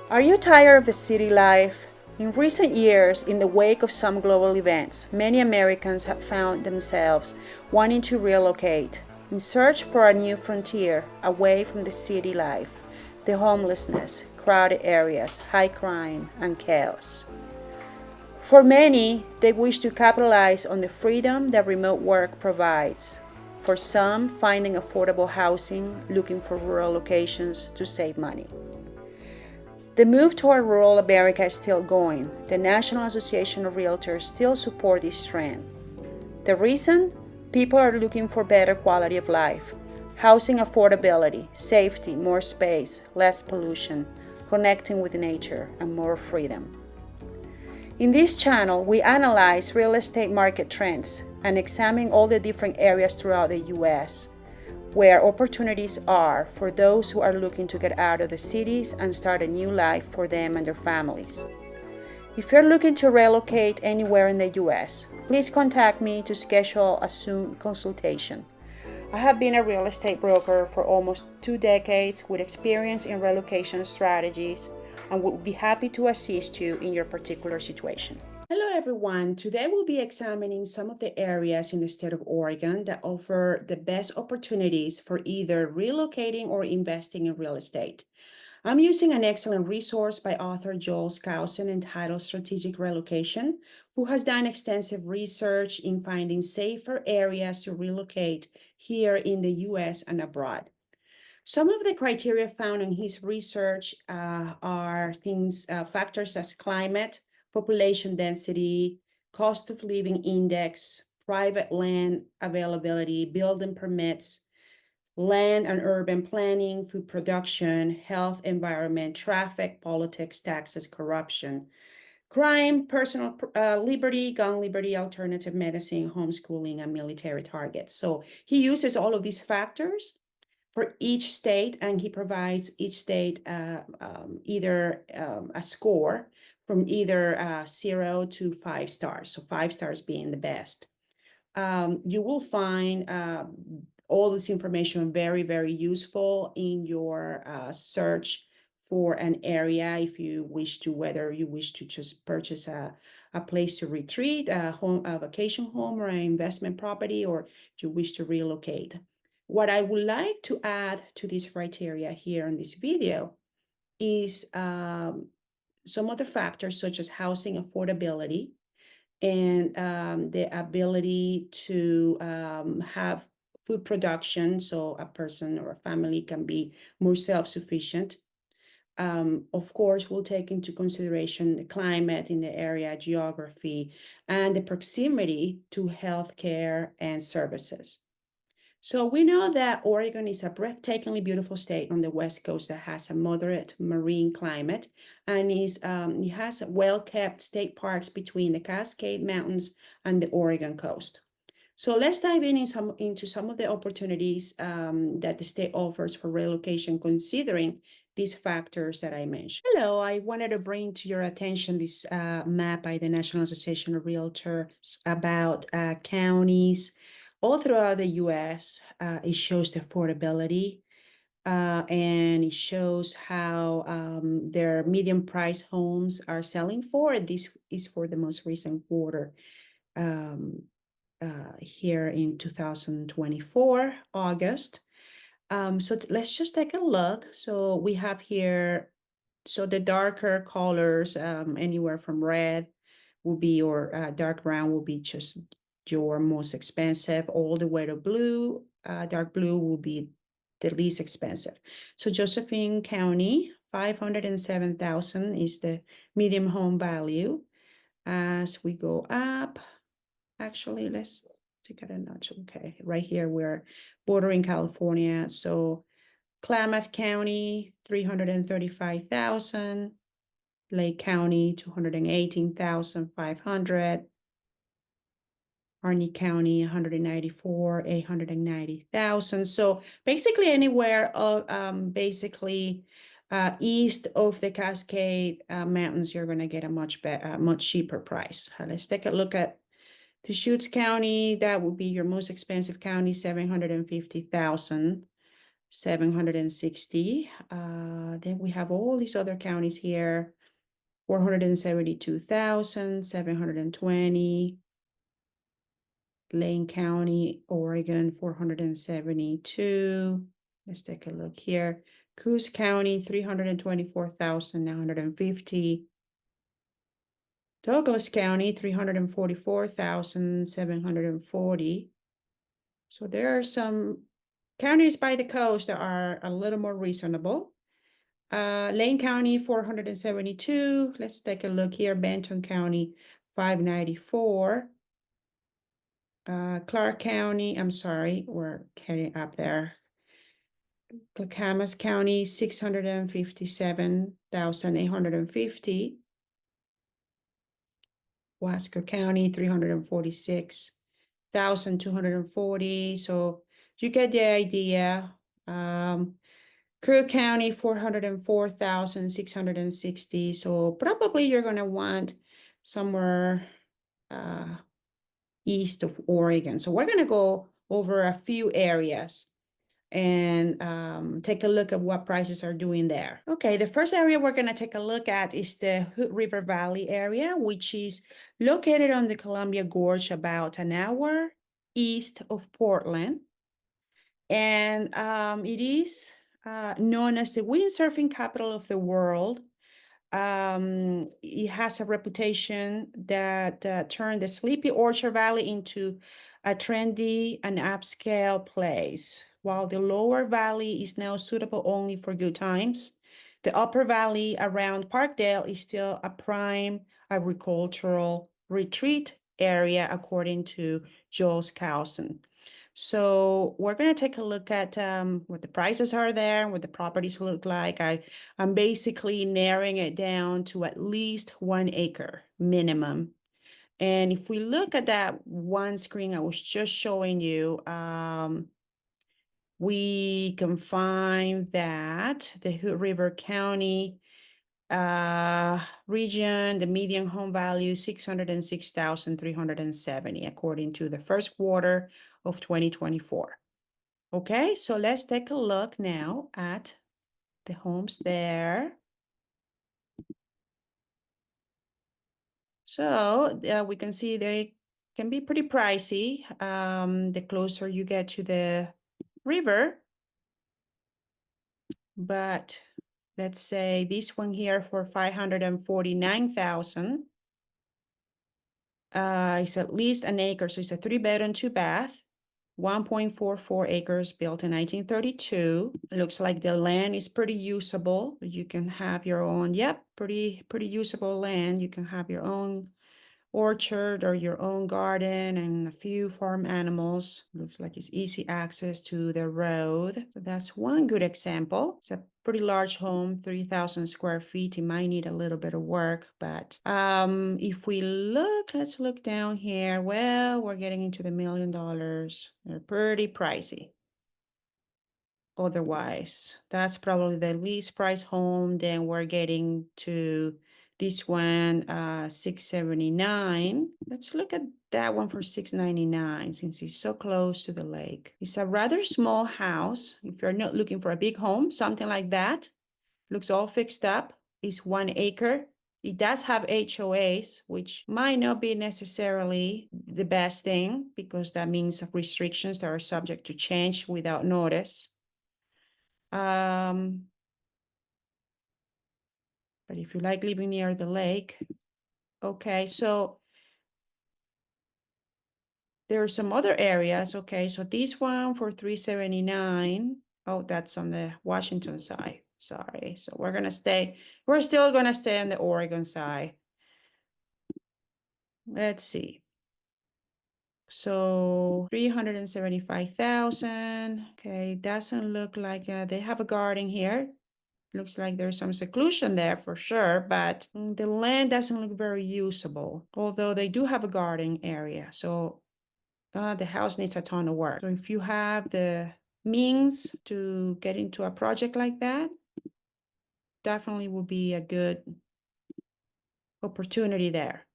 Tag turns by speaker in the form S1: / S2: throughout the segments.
S1: Are you tired of the city life? In recent years, in the wake of some global events, many Americans have found themselves wanting to relocate in search for a new frontier away from the city life, the homelessness, crowded areas, high crime, and chaos. For many, they wish to capitalize on the freedom that remote work provides. For some, finding affordable housing, looking for rural locations to save money. The move toward rural America is still going. The National Association of Realtors still support this trend. The reason? People are looking for better quality of life, housing affordability, safety, more space, less pollution, connecting with nature, and more freedom. In this channel, we analyze real estate market trends and examine all the different areas throughout the U.S. where opportunities are for those who are looking to get out of the cities and start a new life for them and their families. If you're looking to relocate anywhere in the U.S., please contact me to schedule a Zoom consultation. I have been a real estate broker for almost 2 decades with experience in relocation strategies and would be happy to assist you in your particular situation. Hello everyone. Today we'll be examining some of the areas in the state of Oregon that offer the best opportunities for either relocating or investing in real estate. I'm using an excellent resource by author Joel Skousen entitled Strategic Relocation, who has done extensive research in finding safer areas to relocate here in the US and abroad. Some of the criteria found in his research are factors as climate, population density, cost of living index, private land availability, building permits, land and urban planning, food production, health, environment, traffic, politics, taxes, corruption, crime, personal liberty, gun liberty, alternative medicine, homeschooling, and military targets. So he uses all of these factors for each state, and he provides each state either a score from either 0 to 5 stars, so 5 stars being the best. You will find all this information very, very useful in your search for an area whether you wish to just purchase a place to retreat, a vacation home, or an investment property, or you wish to relocate. What I would like to add to this criteria here in this video is some other factors such as housing affordability and the ability to have food production, so a person or a family can be more self-sufficient. Of course, we'll take into consideration the climate in the area, geography, and the proximity to healthcare and services. So we know that Oregon is a breathtakingly beautiful state on the West Coast that has a moderate marine climate, and it has well-kept state parks between the Cascade Mountains and the Oregon coast. So let's dive into some of the opportunities that the state offers for relocation, considering these factors that I mentioned. Hello, I wanted to bring to your attention this map by the National Association of Realtors about counties all throughout the U.S. It shows the affordability and it shows how their medium price homes are selling for. This is for the most recent quarter here in 2024, August. So let's just take a look. So we have here, so the darker colors, anywhere from red will be, or dark brown will be just your most expensive, all the way to blue. Dark blue will be the least expensive. So Josephine County, 507,000 is the medium home value. As we go up, actually, let's take it a notch. Okay, right here we're bordering California. So Klamath County, 335,000. Lake County, 218,500. Harney County, 194, 890,000. So basically anywhere east of the Cascade Mountains, you're going to get a much cheaper price. Let's take a look at Deschutes County. That would be your most expensive county, 750,000. 760. Then we have all these other counties here, 472,720. Lane County, Oregon, 472. Let's take a look here. Coos County, 324,950. Douglas County, 344,740. So there are some counties by the coast that are a little more reasonable. Lane County, 472. Let's take a look here. Benton County, 594. Clark County, I'm sorry, we're heading up there. Clackamas County, 657,850. Wasco County, 346,240. So you get the idea. Crew County, 404,660. So probably you're going to want somewhere east of Oregon. So we're going to go over a few areas and take a look at what prices are doing there. Okay, the first area we're going to take a look at is the Hood River Valley area, which is located on the Columbia Gorge about an hour east of Portland. And it is known as the windsurfing capital of the world. It has a reputation that turned the Sleepy Orchard Valley into a trendy and upscale place. While the lower valley is now suitable only for good times, the upper valley around Parkdale is still a prime agricultural retreat area, according to Joel Skousen. So we're going to take a look at what the prices are there, what the properties look like. I'm basically narrowing it down to at least 1 acre minimum. And if we look at that one screen I was just showing you, we can find that the Hood River County region, the median home value, 606,370, according to the first quarter of 2024. Okay, so let's take a look now at the homes there. So we can see they can be pretty pricey the closer you get to the river. But let's say this one here for 549,000 is at least an acre. So it's a 3-bedroom, 2-bath. 1.44 acres, built in 1932. It looks like the land is pretty usable. You can have your own, yep, pretty usable land. You can have your own orchard or your own garden and a few farm animals. Looks like it's easy access to the road. So that's one good example. It's a pretty large home, 3,000 square feet. It might need a little bit of work, but if we look, let's look down here. Well, we're getting into the $1 million. They're pretty pricey. Otherwise, that's probably the least price home. Then we're getting to this one, 679. Let's look at that one for 699 since it's so close to the lake. It's a rather small house. If you're not looking for a big home, something like that, looks all fixed up. It's 1 acre. It does have HOAs, which might not be necessarily the best thing because that means restrictions that are subject to change without notice. But if you like living near the lake, okay, so there are some other areas. Okay, so this one for 379. Oh, that's on the Washington side. Sorry. So we're still gonna stay on the Oregon side. Let's see. So 375,000. Okay, doesn't look like they have a garden here. Looks like there's some seclusion there for sure, but the land doesn't look very usable, although they do have a garden area. So the house needs a ton of work. So if you have the means to get into a project like that, definitely will be a good opportunity there.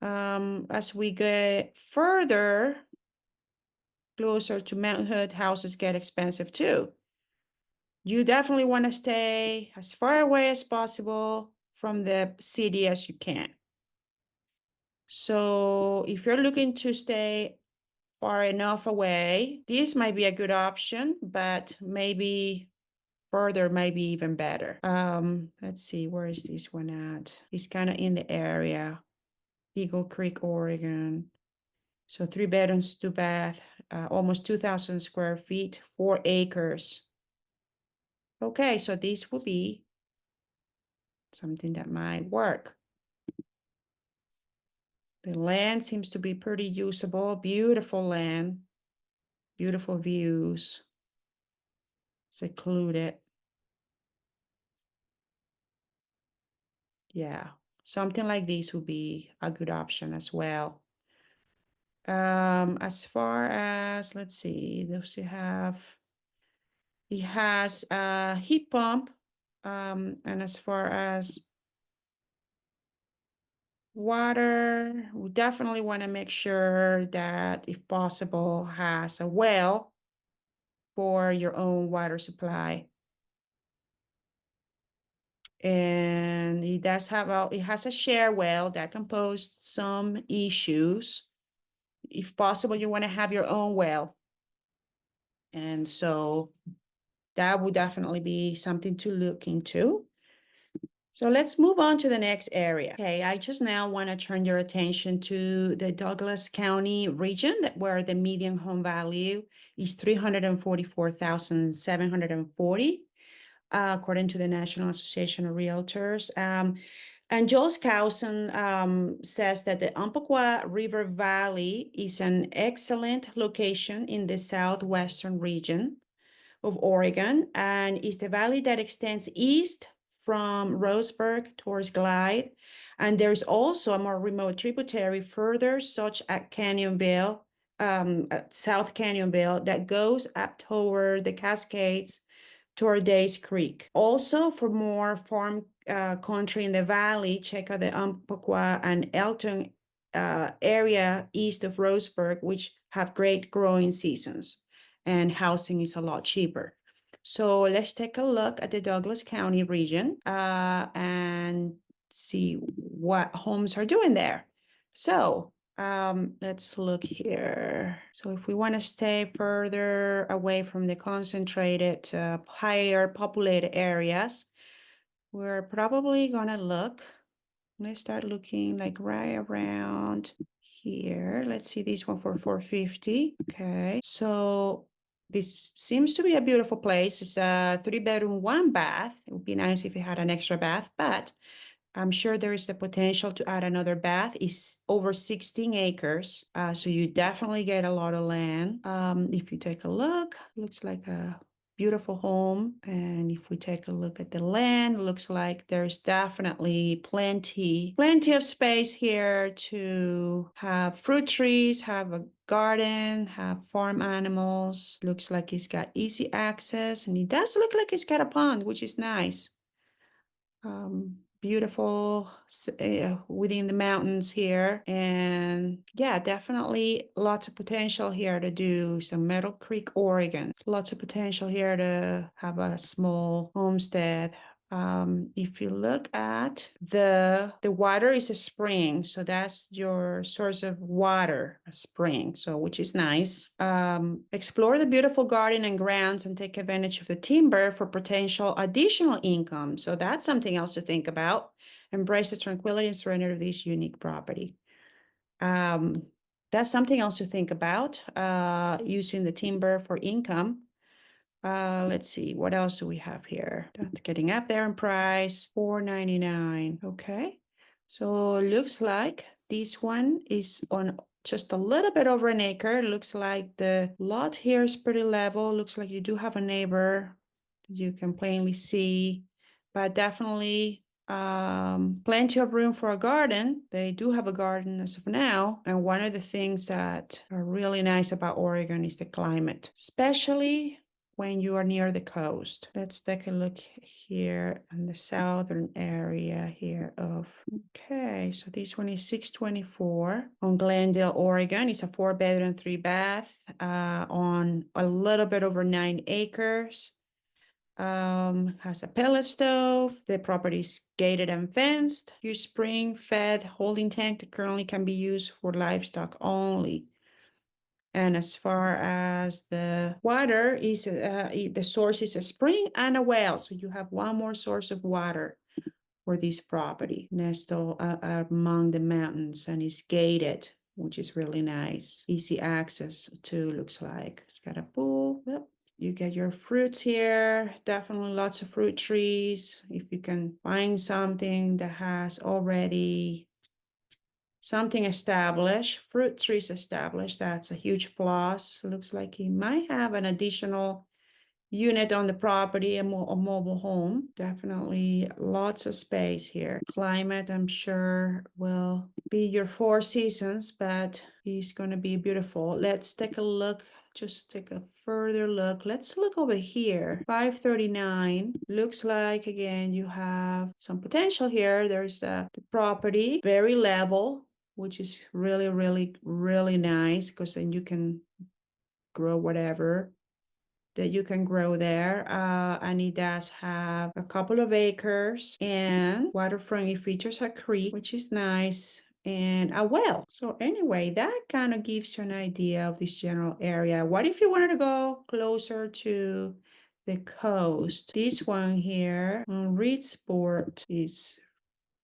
S1: As we get further, closer to Mount Hood, houses get expensive too. You definitely want to stay as far away as possible from the city as you can. So if you're looking to stay far enough away, this might be a good option, but maybe further might be even better. Let's see, where is this one at? It's kind of in the area, Eagle Creek, Oregon. So 3 bedrooms, 2 bath, almost 2,000 square feet, 4 acres. Okay, so this will be something that might work. The land seems to be pretty usable, beautiful land, beautiful views, secluded. Yeah, something like this would be a good option as well. As far as, let's see, does it have, it has a heat pump. And as far as water, we definitely want to make sure that, if possible, has a well for your own water supply. And it does have it has a share well that can pose some issues. If possible, you want to have your own well. And so that would definitely be something to look into. So let's move on to the next area. Okay, I just now want to turn your attention to the Douglas County region, where the median home value is $344,740, according to the National Association of Realtors. And Joel Skousen says that the Umpqua River Valley is an excellent location in the southwestern region of Oregon, and is the valley that extends east from Roseburg towards Glide. And there's also a more remote tributary further, such at Canyonville, at South Canyonville, that goes up toward the Cascades toward Days Creek. Also, for more farm country in the valley, check out the Umpqua and Elton area east of Roseburg, which have great growing seasons, and housing is a lot cheaper. So let's take a look at the Douglas County region and see what homes are doing there. So let's look here. So if we want to stay further away from the concentrated, higher populated areas, we're probably gonna look. Let's start looking like right around here. Let's see this one for 450. Okay, so this seems to be a beautiful place. It's a 3 bedroom, 1 bath. It would be nice if it had an extra bath, but I'm sure there is the potential to add another bath. It's over 16 acres. So you definitely get a lot of land. If you take a look, looks like a beautiful home. And if we take a look at the land, it looks like there's definitely plenty of space here to have fruit trees, have a garden, have farm animals. Looks like it's got easy access, and it does look like it's got a pond, which is nice. Beautiful within the mountains here, and yeah, definitely lots of potential here to do some Meadow Creek, Oregon. Lots of potential here to have a small homestead. If you look at the water is a spring, so that's your source of water, a spring, so which is nice. Explore the beautiful garden and grounds and take advantage of the timber for potential additional income. So that's something else to think about. Embrace the tranquility and serenity of this unique property. That's something else to think about, using the timber for income. Let's see, what else do we have here? That's getting up there in price, $499. Okay, so looks like this one is on just a little bit over an acre. Looks like the lot here is pretty level. Looks like you do have a neighbor you can plainly see, but definitely plenty of room for a garden. They do have a garden as of now. And one of the things that are really nice about Oregon is the climate, especially when you are near the coast. Let's take a look here in the southern area here of, okay, so this one is 624 on Glendale, Oregon. It's a 4-bedroom, 3-bath on a little bit over 9 acres. Has a pellet stove. The property is gated and fenced. Huge spring-fed holding tank that currently can be used for livestock only. And as far as the water is, the source is a spring and a well. So you have one more source of water for this property, nestled among the mountains, and is gated, which is really nice. Easy access too, looks like. It's got a pool. Yep. You get your fruits here. Definitely lots of fruit trees. If you can find something that has already something established, fruit trees established, that's a huge plus. Looks like he might have an additional unit on the property, a mobile home. Definitely lots of space here. Climate, I'm sure, will be your 4 seasons, but it's going to be beautiful. Let's take a look. Just take a further look. Let's look over here. 539. Looks like, again, you have some potential here. There's the property, very level, which is really, really, really nice, because then you can grow whatever that you can grow there. And it does have a couple of acres, and waterfront. It features a creek, which is nice, and a well. So anyway, that kind of gives you an idea of this general area. What if you wanted to go closer to the coast? This one here on Reedsport is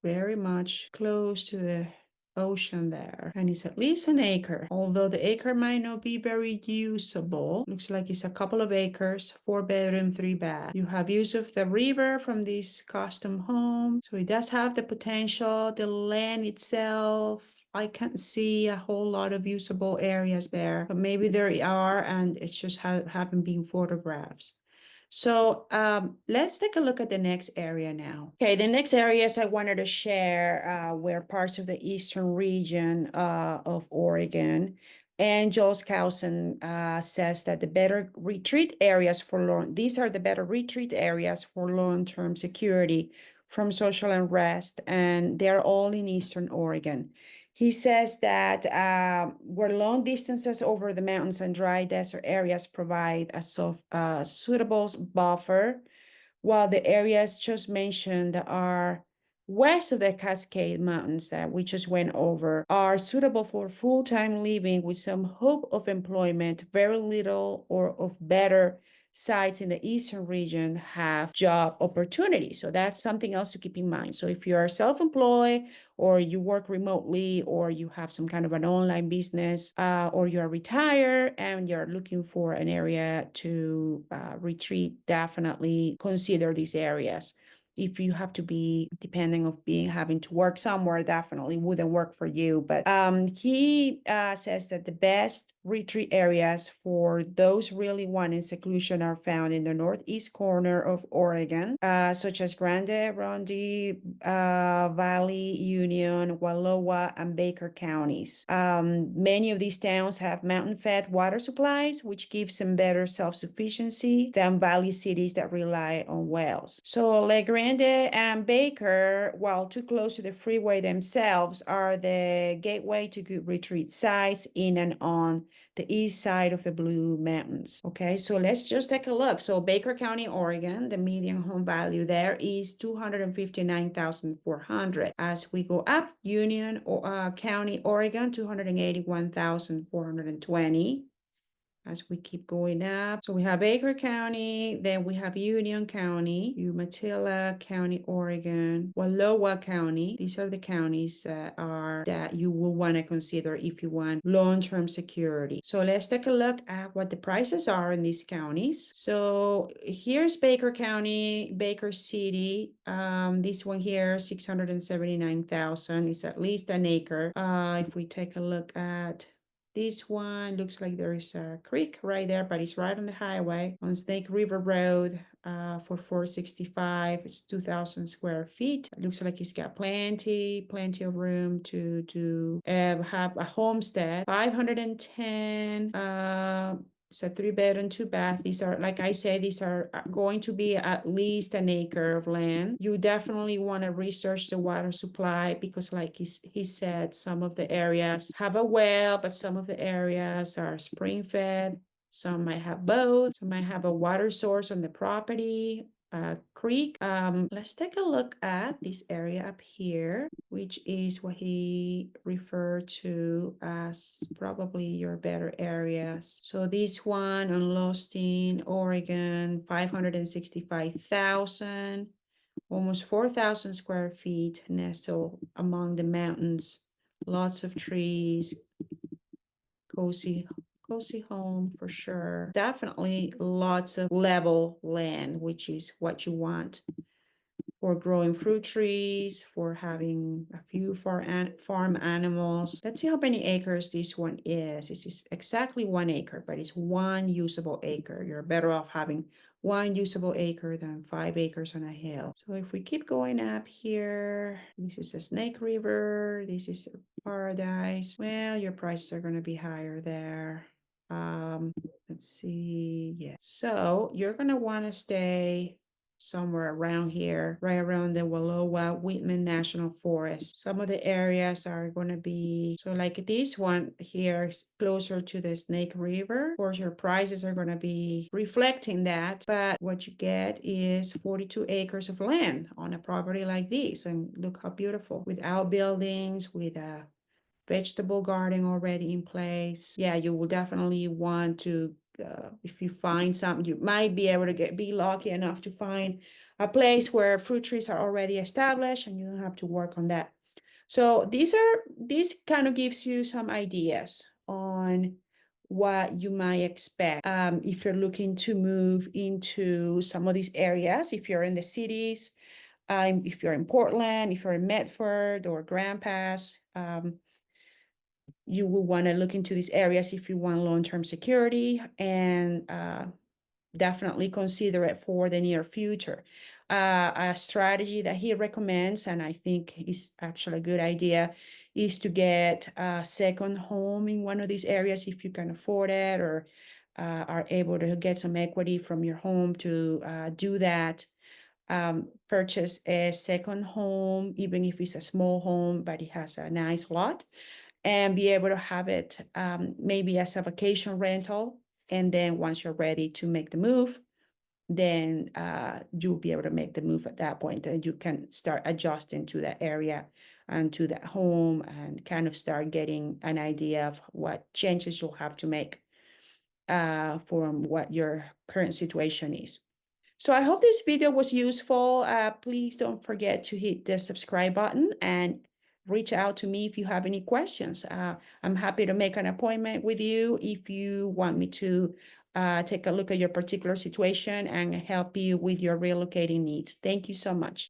S1: very much close to the ocean there, and it's at least an acre, although the acre might not be very usable. Looks like it's a couple of acres, 4-bedroom, 3-bath. You have use of the river from this custom home, so it does have the potential. The land itself, I can't see a whole lot of usable areas there, but maybe there are, and it just haven't been photographs. So let's take a look at the next area now. Okay, the next areas I wanted to share were parts of the eastern region of Oregon. And Joel Skousen says that the better retreat areas for these are the better retreat areas for long-term security from social unrest, and they're all in eastern Oregon. He says that where long distances over the mountains and dry desert areas provide a suitable buffer, while the areas just mentioned are west of the Cascade Mountains that we just went over are suitable for full-time living with some hope of employment. Very little or of better sites in the eastern region have job opportunities. So that's something else to keep in mind. So if you are self-employed, or you work remotely, or you have some kind of an online business, or you're retired and you're looking for an area to retreat, definitely consider these areas. If you have to be depending of having to work somewhere, definitely wouldn't work for you. But he says that the best retreat areas for those really wanting seclusion are found in the northeast corner of Oregon, such as Grande Ronde Valley, Union, Wallowa, and Baker counties. Many of these towns have mountain-fed water supplies, which gives them better self-sufficiency than valley cities that rely on wells. So La Grande and Baker, while too close to the freeway themselves, are the gateway to good retreat sites in and on the east side of the Blue Mountains. Okay, so let's just take a look. So Baker County, Oregon, the median home value there is $259,400. As we go up, Union County, Oregon, $281,420. As we keep going up, so we have Baker County, then we have Union County, Umatilla County, Oregon, Wallowa County. These are the counties that you will want to consider if you want long-term security. So let's take a look at what the prices are in these counties. So here's Baker County, Baker City. This one here, 679,000 is at least an acre. If we take a look at this one, looks like there is a creek right there, but it's right on the highway on Snake River Road for 465. It's 2,000 square feet. It looks like it's got plenty of room to have a homestead. 510 It's a 3-bedroom, 2-bath. These are, like I said, these are going to be at least an acre of land. You definitely want to research the water supply because, like he said, some of the areas have a well, but some of the areas are spring fed. Some might have both. Some might have a water source on the property, creek. Let's take a look at this area up here, which is what he referred to as probably your better areas. So this one on Lostin, Oregon, 565,000, almost 4,000 square feet, nestled among the mountains, lots of trees, cozy home for sure. Definitely lots of level land, which is what you want for growing fruit trees, for having a few farm animals. Let's see how many acres this one is. This is exactly 1 acre, but it's 1 usable acre. You're better off having 1 usable acre than 5 acres on a hill. So if we keep going up here, this is a Snake River. This is a Paradise. Well, your prices are going to be higher there. Let's see. Yeah. So you're going to want to stay somewhere around here, right around the Wallowa Whitman National Forest. Some of the areas are going to be, so like this one here is closer to the Snake River. Of course, your prices are going to be reflecting that, but what you get is 42 acres of land on a property like this. And look how beautiful, without buildings, with a vegetable garden already in place. Yeah, you will definitely want to, if you find something, you might be able to be lucky enough to find a place where fruit trees are already established and you don't have to work on that. So this kind of gives you some ideas on what you might expect if you're looking to move into some of these areas, if you're in the cities, if you're in Portland, if you're in Medford or Grand Pass. You will want to look into these areas if you want long-term security, and definitely consider it for the near future. A strategy that he recommends, and I think is actually a good idea, is to get a second home in one of these areas if you can afford it, or are able to get some equity from your home to do that. Purchase a second home, even if it's a small home, but it has a nice lot, and be able to have it maybe as a vacation rental. And then once you're ready to make the move, then you'll be able to make the move at that point, and you can start adjusting to that area and to that home and kind of start getting an idea of what changes you'll have to make from what your current situation is. So I hope this video was useful. Please don't forget to hit the subscribe button and reach out to me if you have any questions. I'm happy to make an appointment with you if you want me to take a look at your particular situation and help you with your relocating needs. Thank you so much.